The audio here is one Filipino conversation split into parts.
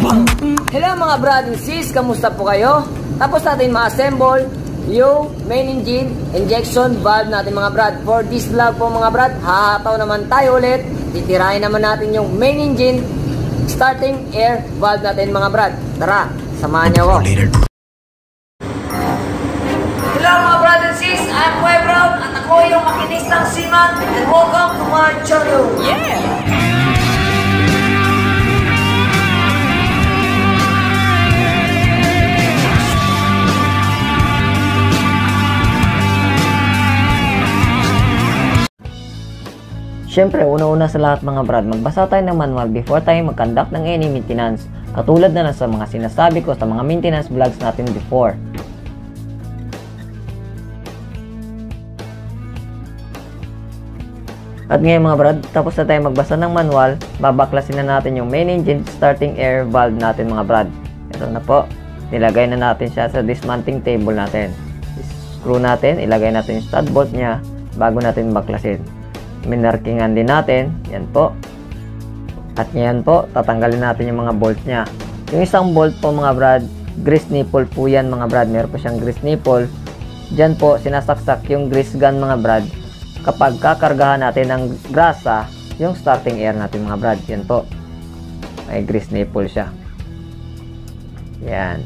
Hello mga brad and sis, kamusta po kayo? Tapos natin ma-assemble yung main engine injection valve natin mga brad. For this vlog po mga brad, hahataw naman tayo ulit. Titirahin naman natin yung main engine starting air valve natin mga brad. Tara, samahan niyo ako. Hello mga brad and sis, I'm Kuya Brown at ako yung makinistang Seaman and welcome to my channel. Yeah! Siyempre, una-una sa lahat mga brad, magbasa tayo ng manual before tayo mag-conduct ng any maintenance. Katulad na sa mga sinasabi ko sa mga maintenance vlogs natin before. At ngayon mga brad, tapos na tayo magbasa ng manual, babaklasin na natin yung main engine starting air valve natin mga brad. Ito na po, nilagay na natin siya sa dismounting table natin. Screw natin, ilagay natin yung stud bolt niya bago natin baklasin. Minarkingan din natin, yan po. At ngayon po, tatanggalin natin yung mga bolt nya. Yung isang bolt po mga brad, grease nipple po yan mga brad. Meron po siyang grease nipple. Diyan po, sinasaksak yung grease gun mga brad. Kapag kakargahan natin ng grasa, yung starting air natin mga brad. Yan po, may grease nipple siya. Yan.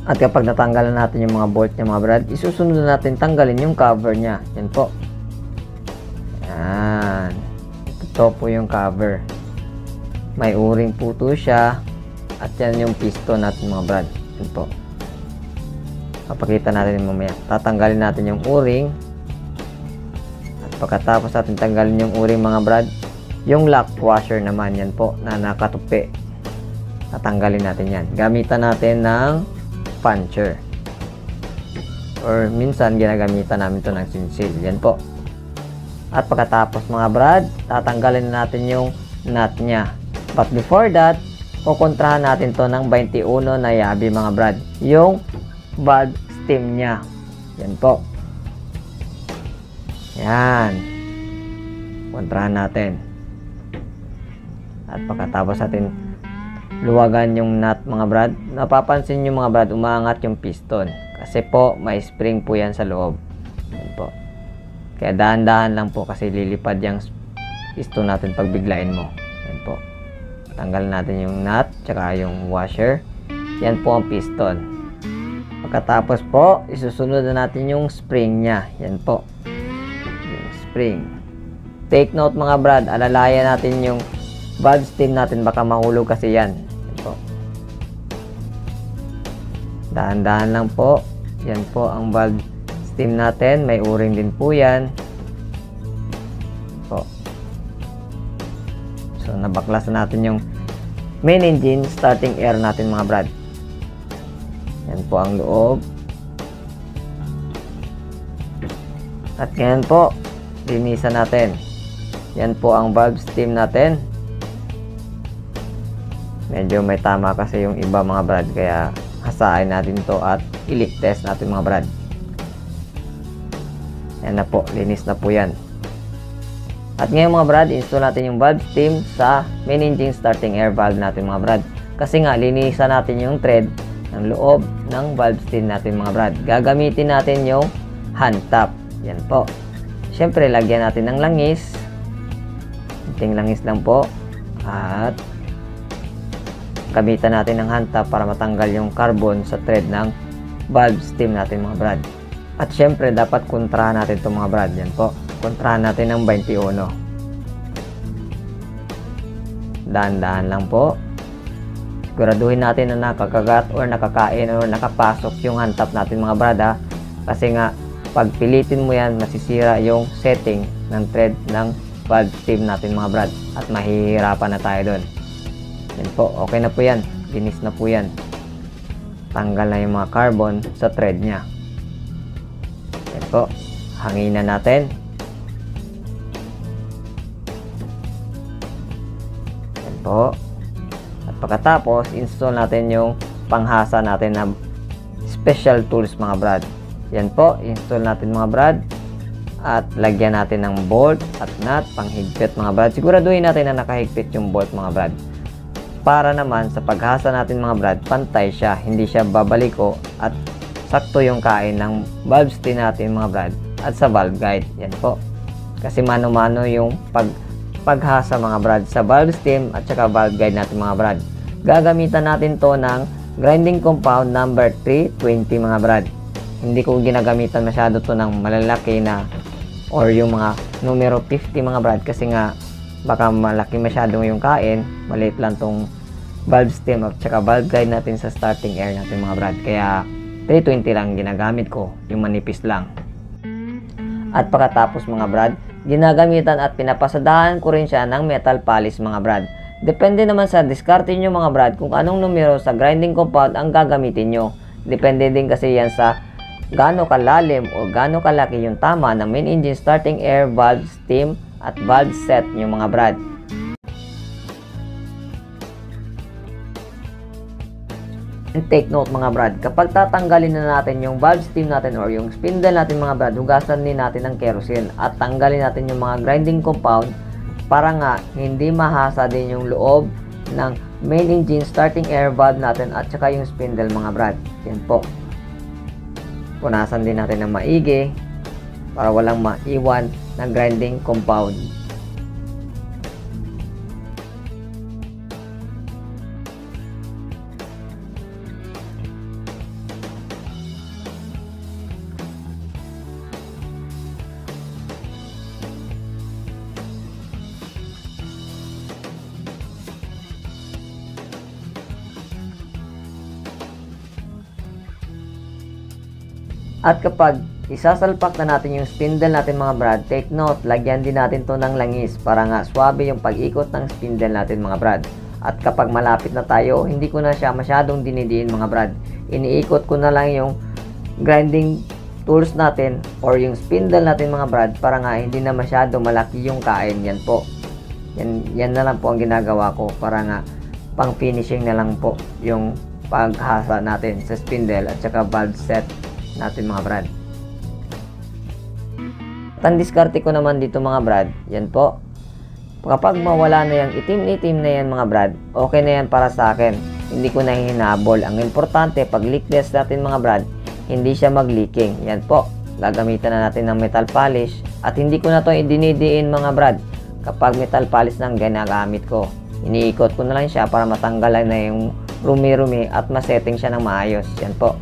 At kapag natanggalan natin yung mga bolt niya mga brad, isusunod na natin tanggalin yung cover niya. Yan po. Yan. Ito po yung cover. May o-ring po ito siya. At yan yung piston natin mga brad. Yan po. Papakita natin mamaya. Tatanggalin natin yung o-ring. At pagkatapos natin tanggalin yung o-ring mga brad, yung lock washer naman yan po na nakatupi. Tatanggalin natin yan. Gamitan natin ng puncher, or minsan ginagamitan namin to ng sinsil. Yan po. At pagkatapos mga brad, tatanggalin natin yung nut nya. But before that, kukontrahan natin to ng 21 na yabi mga brad, yung valve stem nya. Yan po. Yan, kontrahan natin. At pagkatapos natin luwagan yung nut mga brad, napapansin nyo mga brad, umaangat yung piston kasi po may spring po yan sa loob. Yan po. Kaya dahan-dahan lang po kasi lilipad yung piston natin pag biglain mo. Yan po. Tanggalin natin yung nut tsaka yung washer. Yan po ang piston. Pagkatapos po, isusunod na natin yung spring nya. Yan po, yung spring. Take note mga brad, alalayan natin yung valve stem natin, baka mahulog kasi yan. Dahan-dahan lang po. Yan po ang valve stem natin. May o-ring din po yan. Po. So, nabaklas na natin yung main engine starting air natin mga brad. Yan po ang loob. At ngayon po, linisan natin. Yan po ang valve stem natin. Medyo may tama kasi yung iba mga brad, kaya hasain natin to at i-leak test natin mga brad. Yan na po, linis na po yan. At ngayon mga brad, install natin yung valve stem sa main engine starting air valve natin mga brad. Kasi nga, linisan natin yung thread ng loob ng valve stem natin mga brad. Gagamitin natin yung hand tap. Yan po. Siyempre, lagyan natin ng langis. Kunting langis lang po. At gamitan natin ng hand tap para matanggal yung carbon sa thread ng valve stem natin mga brad. At syempre dapat kontrahan natin itong mga brad. Yan po, kontrahan natin ng 21. Dahan-dahan lang po. Siguraduhin natin na nakakagat or nakakain or nakapasok yung hand tap natin mga brad ha. Kasi nga pag pilitin mo yan, masisira yung setting ng thread ng valve stem natin mga brad at mahihirapan na tayo doon. Yan po, okay na po yan. Linis na po yan. Tanggal na yung mga carbon sa thread nya. Yan po, hanginan natin. Yan po. At pagkatapos, install natin yung panghasa natin na special tools mga brad. Yan po, install natin mga brad. At lagyan natin ng bolt at nut, panghigpit mga brad. Siguraduhin natin na nakahigpit yung bolt mga brad. Para naman sa paghasa natin mga brad, pantay siya. Hindi siya babaliko at sakto yung kain ng valve stem natin mga brad. At sa valve guide, yan po. Kasi mano-mano yung paghasa mga brad sa valve stem at saka valve guide natin mga brad. Gagamitan natin to ng grinding compound number 320 mga brad. Hindi ko ginagamitan masyado to ng malalaki na or yung mga numero 50 mga brad, kasi nga baka malaki masyado yung kain, maliit lang tong valve stem at saka valve guide natin sa starting air natin mga brad. Kaya 320 lang ginagamit ko, yung manipis lang. At pagkatapos mga brad, ginagamitan at pinapasadahan ko rin siya ng metal polish mga brad. Depende naman sa diskarte nyo mga brad kung anong numero sa grinding compound ang gagamitin nyo. Depende din kasi yan sa gaano kalalim o gaano kalaki yung tama ng main engine starting air, valve stem at valve set nyo mga brad. And take note mga brad, kapag tatanggalin na natin yung valve stem natin or yung spindle natin mga brad, hugasan din natin ng kerosene at tanggalin natin yung mga grinding compound para nga hindi mahasa din yung loob ng main engine starting air valve natin at saka yung spindle mga brad. Yan po. Punasan din natin ng maigi para walang maiwan na grinding compound. At kapag isasalpak na natin yung spindle natin mga brad, take note, lagyan din natin to ng langis para nga swabe yung pag-ikot ng spindle natin mga brad. At kapag malapit na tayo, hindi ko na siya masyadong dinidiin mga brad. Iniikot ko na lang yung grinding tools natin or yung spindle natin mga brad para nga hindi na masyado malaki yung kain. Yan po. Yan na lang po ang ginagawa ko para nga pang finishing na lang po yung paghasa natin sa spindle at saka valve set natin mga brad. Ang diskarte ko naman dito mga brad, yan po. Kapag mawala na yung itim-itim na yan mga brad, okay na yan para sa akin. Hindi ko na hinabol. Ang importante, pag leak test natin mga brad, hindi siya mag-leaking. Yan po. Gagamitan na natin ng metal polish. At hindi ko na to idinidiin mga brad. Kapag metal polish nang ginagamit ko, iniikot ko na lang siya para matanggalan na yung rumi-rumi at masetting siya ng maayos. Yan po.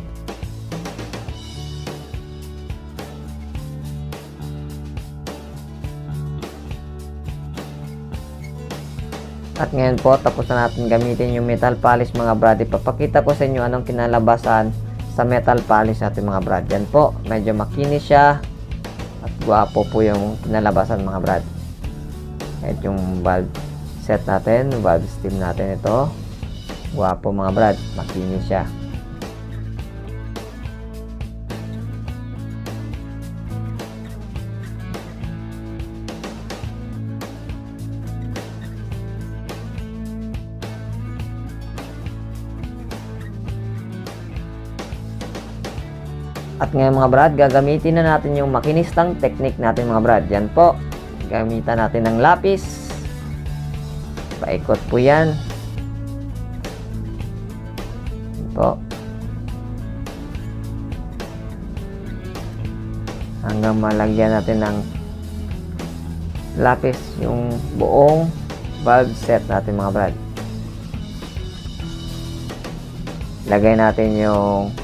At ngayon po, tapos na natin gamitin yung metal polish mga brad. Ipapakita ko sa inyo anong kinalabasan sa metal polish natin mga brad. Yan po, medyo makinis siya. At guwapo po yung kinalabasan mga brad. At yung valve set natin, valve stem natin ito. Guwapo mga brad, makinis siya. At ngayon mga brad, gagamitin na natin yung makinistang technique natin mga brad. Yan po. Gamitan natin ng lapis. Paikot po yan. Yan po. Hanggang malagyan natin ng lapis yung buong valve set natin mga brad. Lagay natin yung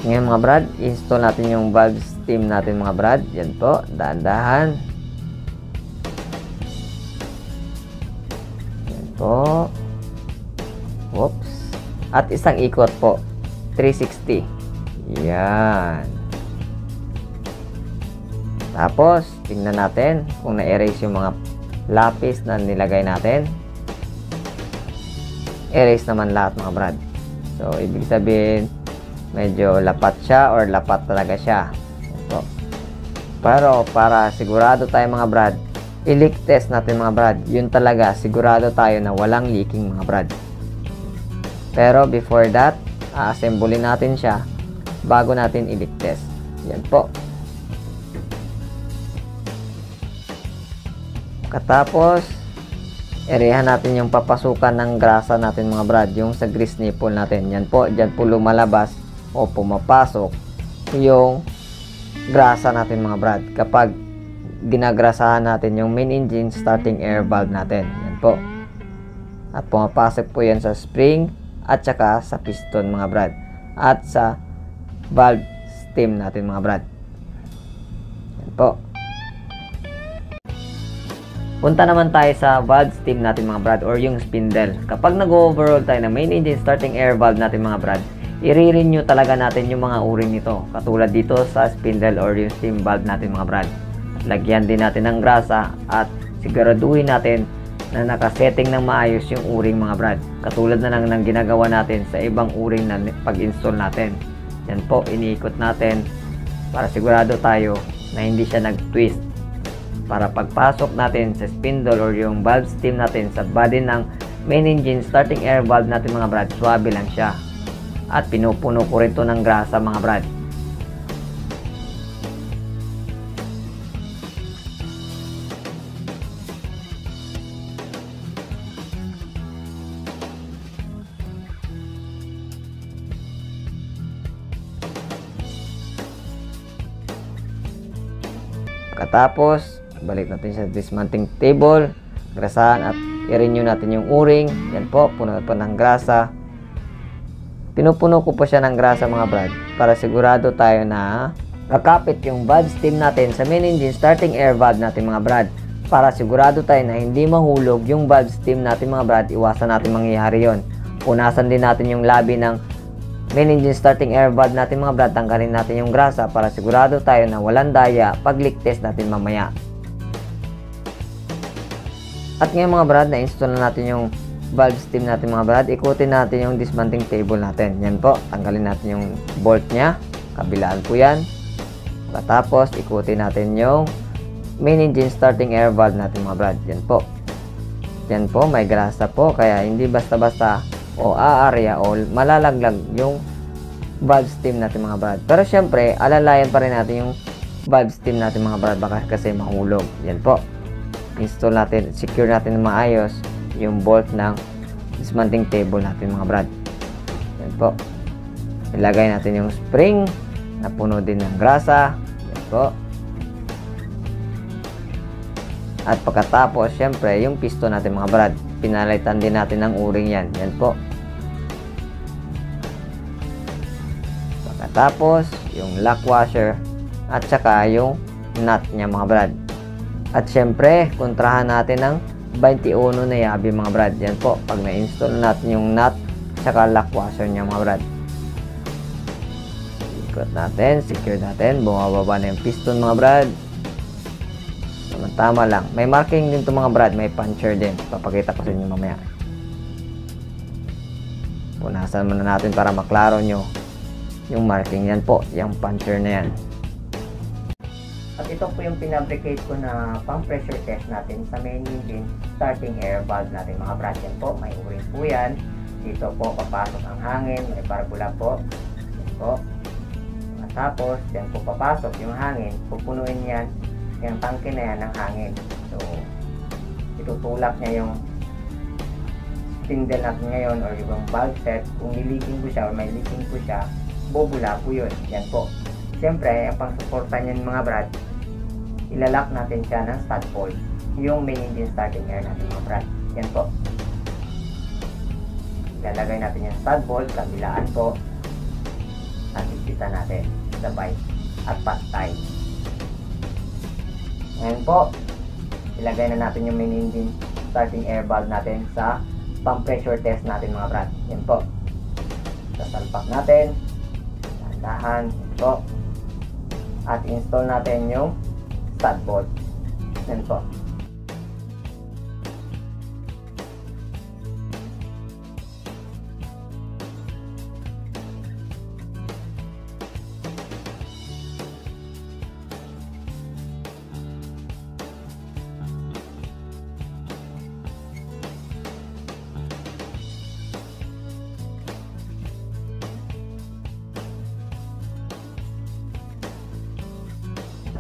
ngayon mga brad, install natin yung valve stem natin mga brad. Yan po, dahan-dahan. Yan po. Oops. At isang ikot po, 360. Yan. Tapos, tingnan natin kung na-erase yung mga lapis na nilagay natin. Erase naman lahat mga brad. So, ibig sabihin, medyo lapat siya or lapat talaga siya. Ito. Pero para sigurado tayo mga brad, i-leak test natin mga brad. Yun talaga, sigurado tayo na walang leaking mga brad. Pero before that, a-assemble natin siya bago natin i-leak test. Yan po. Katapos, erehan natin yung papasukan ng grasa natin mga brad, yung sa grease nipple natin. Yan po, dyan po lumalabas o pumapasok yung grasa natin mga brad kapag ginagrasahan natin yung main engine starting air valve natin. Yan po. At pumapasok po yan sa spring at saka sa piston mga brad at sa valve stem natin mga brad. Yan po. Punta naman tayo sa valve stem natin mga brad or yung spindle. Kapag nag-overall tayo ng main engine starting air valve natin mga brad, i-renew talaga natin yung mga o-ring nito. Katulad dito sa spindle or yung stem valve natin mga brad. Lagyan din natin ng grasa at siguraduhin natin na nakasetting ng maayos yung o-ring mga brad. Katulad na lang ng ginagawa natin sa ibang o-ring na pag-install natin. Yan po, iniikot natin para sigurado tayo na hindi siya nag-twist. Para pagpasok natin sa spindle or yung valve stem natin sa body ng main engine starting air valve natin mga brad, swabe lang siya. At pinupuno ko rin to ng grasa mga brad. Pagkatapos, balik natin sa dismantling table, grasahan at i-renew natin yung o-ring. Yan po, puno po ng grasa. Pinupuno ko po siya ng grasa mga brad para sigurado tayo na kakapit yung valve stem natin sa main engine starting air valve natin mga brad. Para sigurado tayo na hindi mahulog yung valve stem natin mga brad, iwasan natin mangyayari yon. Punasan din natin yung labi ng main engine starting air valve natin mga brad, tanggalin natin yung grasa para sigurado tayo na walang daya pag leak test natin mamaya. At ngayon mga brad, na-install na natin yung valve stem natin mga brad. Ikutin natin yung dismantling table natin. Yan po, tanggalin natin yung bolt nya, kabilaan po yan. Tapos ikutin natin yung main engine starting air valve natin mga brad. Yan po. Yan po, may grasa po, kaya hindi basta-basta o aarya o malalaglag yung valve stem natin mga brad. Pero syempre, alalayan pa rin natin yung valve stem natin mga brad, baka kasi mahulog. Yan po. Install natin, secure natin na maayos yung bolt ng dismantling table natin mga brad. Yan po. Ilagay natin yung spring na puno din ng grasa. Yan po. At pagkatapos, syempre, yung piston natin mga brad, pinalitan din natin ng o-ring yan. Yan po. Pagkatapos, yung lock washer at saka yung nut nya mga brad. At syempre, kontrahan natin ng 21 na yabi mga brad. Yan po, pag na-install natin yung nut saka lock washer nya mga brad. Ikot natin, secure natin, bumababa na yung piston mga brad. Tama lang. May marking din to mga brad, may puncher din. Papakita ko sa inyo mamaya. Punasan muna natin para maklaro nyo yung marking. Yan po, yung puncher na yan. At ito po yung pinabricate ko na pump pressure test natin sa main engine starting air valve natin mga brad. Yan po, may o-ring po yan. Dito po papasok ang hangin, may barbula po. Yan po. At tapos, yan po papasok yung hangin. Pupunuin yan yung tangke na yan ng hangin. So, itutulak niya yung spindle natin ngayon or yung valve set. Kung niliking po siya or may leaking po siya, bubula po yun. Yan po. Siyempre, ang pang-suporta niyan mga brad, ilalak natin siya ng stud bolt. Yung main engine starting air natin mga brad. Yan po. Ilalagay natin yung stud bolt, kabilaan po. At ipitan natin. Sabay. At pastay. Ngayon po, ilagay na natin yung main engine starting air valve natin sa pump pressure test natin mga brad. Yan po. Sasalpak natin. Dahan-dahan. Yan po. At install natin yung stud bolt. Yan po.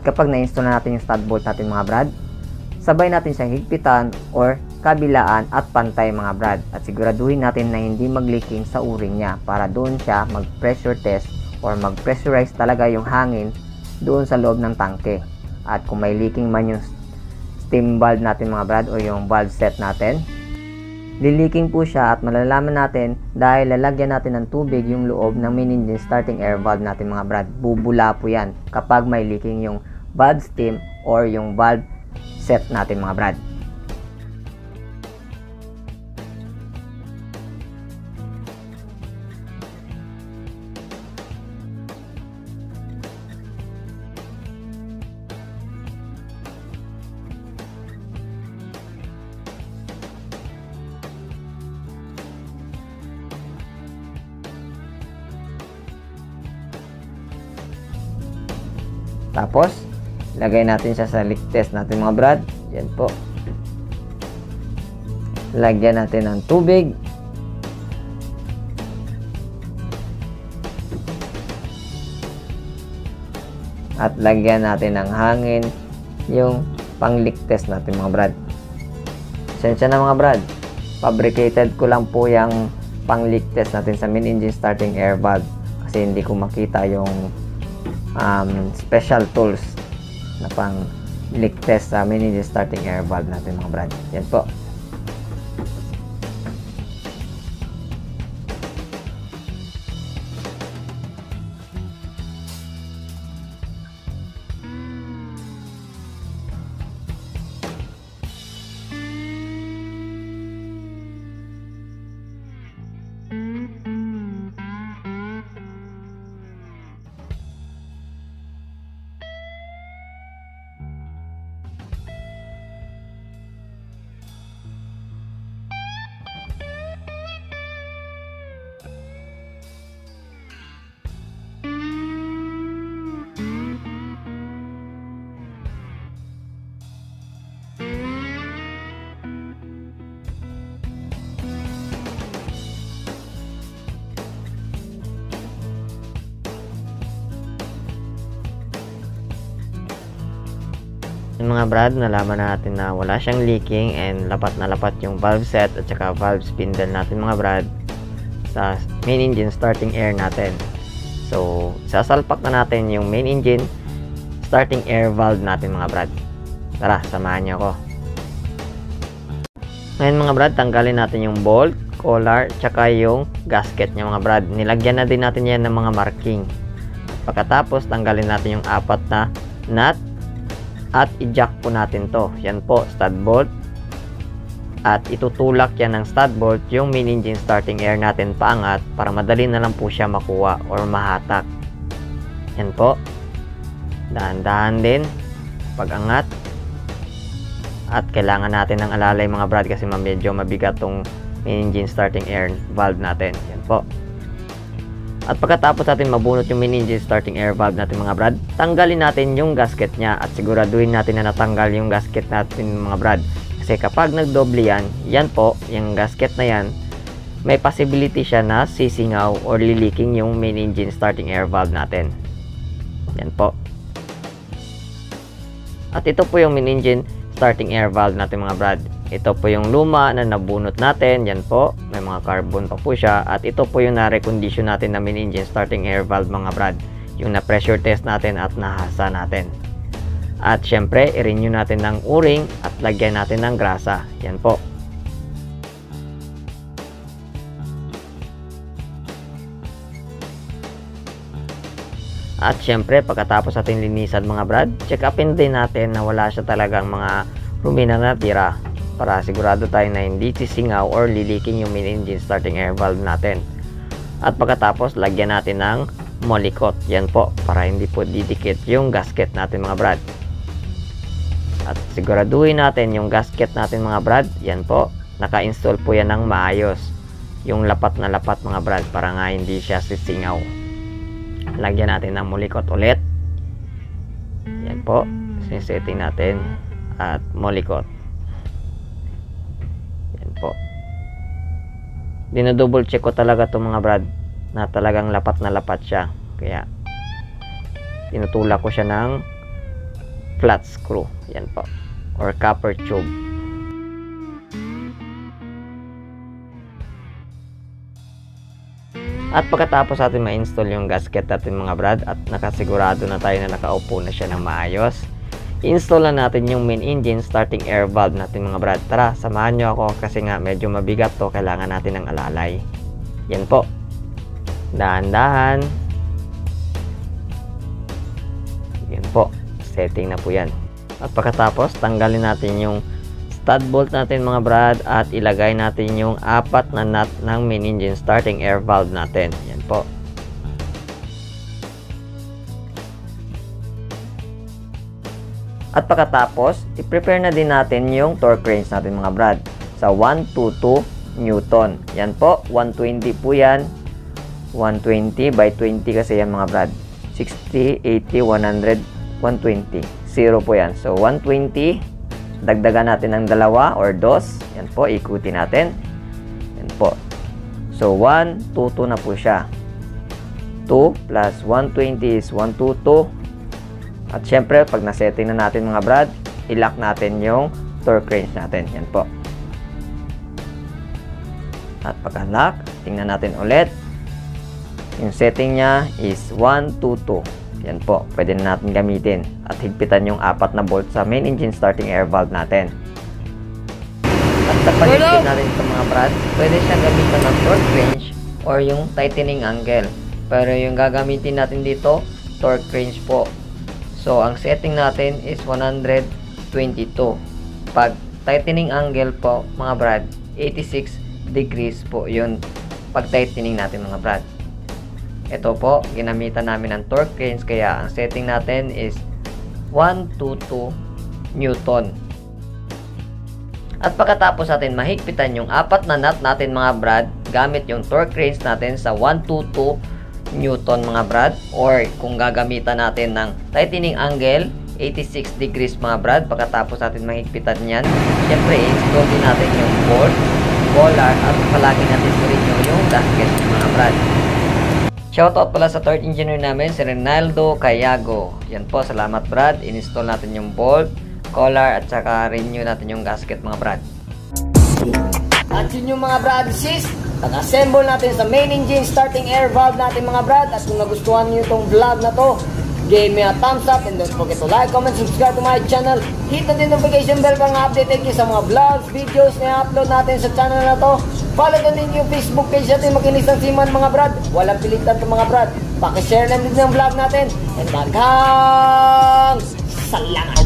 Kapag na-install na natin yung stud bolt natin mga brad, sabay natin siyang higpitan or kabilaan at pantay mga brad. At siguraduhin natin na hindi mag-leaking sa uring niya para doon siya mag-pressure test or mag-pressurize talaga yung hangin doon sa loob ng tangke. At kung may leaking man yung steam valve natin mga brad o yung valve set natin, liliking po siya at malalaman natin dahil lalagyan natin ng tubig yung loob ng main engine starting air valve natin mga brad. Bubula po yan kapag may leaking yung valve stem or yung valve set natin mga brad. Tapos, lagay natin siya sa leak test natin mga brad. Yan po. Lagyan natin ng tubig. At lagyan natin ng hangin yung pang leak test natin mga brad. Pasensya na mga brad. Fabricated ko lang po yung pang leak test natin sa main engine starting air valve. Kasi hindi ko makita yung special tools na pang leak test sa main engine starting air valve natin mga brad. Yan po. Yung mga brad, nalaman natin na wala siyang leaking and lapat na lapat yung valve set at saka valve spindle natin mga brad sa main engine starting air natin. So, sasalpak na natin yung main engine starting air valve natin mga brad. Tara, samahan niyo ako. Ngayon mga brad, tanggalin natin yung bolt, collar, tsaka yung gasket niya mga brad. Nilagyan na din natin yan ng mga marking. Pagkatapos, tanggalin natin yung 4 na nut at i-jack po natin to. Yan po, stud bolt. At itutulak yan ng stud bolt yung main engine starting air natin paangat para madali na lang po siya makuha or mahatak. Yan po. Dahan-dahan din pag-angat. At kailangan natin ng alalay mga brad kasi medyo mabigat tong main engine starting air valve natin. Yan po. At pagkatapos natin mabunot yung main engine starting air valve natin mga brad, tanggalin natin yung gasket niya at siguraduhin natin na natanggal yung gasket natin mga brad. Kasi kapag nagdoble yan, yan po, yung gasket na yan, may possibility siya na sisingaw or liliking yung main engine starting air valve natin. Yan po. At ito po yung main engine starting air valve natin mga brad. Ito po yung luma na nabunot natin. Yan po. May mga carbon pa po siya. At ito po yung na-recondition natin na main engine starting air valve mga brad. Yung na-pressure test natin at nahasa natin. At syempre, i-renew natin ng o-ring at lagyan natin ng grasa. Yan po. At syempre, pagkatapos natin linisan mga brad, check upin din natin na wala siya talagang mga rumi na natira para sigurado tayo na hindi sisingaw or liliking yung main engine starting air valve natin. At pagkatapos, lagyan natin ng molikot. Yan po, para hindi po didikit yung gasket natin mga brad. At siguraduhin natin yung gasket natin mga brad. Yan po, naka-install po yan ng maayos. Yung lapat na lapat mga brad para nga hindi siya sisingaw. Lagyan natin ng molikot ulit. Yan po, sisetting natin at molikot. Yan po. Dinodouble check ko talaga itong mga brad na talagang lapat na lapat siya. Kaya tinutulak ko siya ng flat screw. Yan po. or copper tube. At pagkatapos natin ma-install yung gasket natin mga brad at nakasigurado na tayo na nakaupo na siya ng maayos, install na natin yung main engine starting air valve natin mga brad. Tara, samahan nyo ako kasi nga medyo mabigat to, kailangan natin ng alalay. Yan po, dahan-dahan. Yan po, setting na po yan. At pagkatapos tanggalin natin yung stud bolt natin mga brad at ilagay natin yung 4 na nut ng main engine starting air valve natin. Yan po. At pagkatapos, i-prepare na din natin yung torque range natin mga brad sa 122 Newton. Yan po, 120 po yan. 120 by 20 kasi yan mga brad. 60, 80, 100, 120. 0 po yan. So, 120. Dagdagan natin ng 2 or 2. Yan po, ikutin natin. Yan po. So, 122 na po siya. 2 plus 120 is 122. At syempre, pag nasetting na natin mga brad, i-lock natin yung torque range natin. Yan po. At pagka-lock, tingnan natin ulit. Yung setting niya is 122. Yan po, pwede na natin gamitin at higpitan yung 4 na bolt sa main engine starting air valve natin. At sa pag-higpit natin ito mga brad, pwede siyang gamitan ng torque range or yung tightening angle. Pero yung gagamitin natin dito, torque range po. So, ang setting natin is 122. Pag tightening angle po mga brad, 86 degrees po yun pag tightening natin mga brad. Ito po, ginamitan namin ng torque range kaya ang setting natin is 122 Newton. At pagkatapos natin mahigpitan yung 4 na nut natin mga brad, gamit yung torque range natin sa 122 Newton mga brad, or kung gagamitan natin ng tightening angle 86 degrees mga brad, pagkatapos natin mahigpitan yan, syempre install din natin yung bolt, collar at palagi natin surin yung gasket mga brad. Shoutout pala sa third engineer namin, si Rinaldo Cayago. Yan po, salamat brad. Install natin yung bolt, collar, at saka renew natin yung gasket mga brad. At yun yung mga brad sis, nag-assemble natin sa main engine starting air valve natin mga brad. At kung nagustuhan nyo itong vlog na to, give me a thumbs up and don't forget to like, comment, subscribe to my channel. Hit na din notification bell para update kayo sa mga vlogs, videos na i-upload natin sa channel na to. Follow na din yung Facebook page natin, Makinis ng Seaman mga brad. Walang pilitan to mga brad. Pakishare lang din ng vlog natin. And maghang salamat!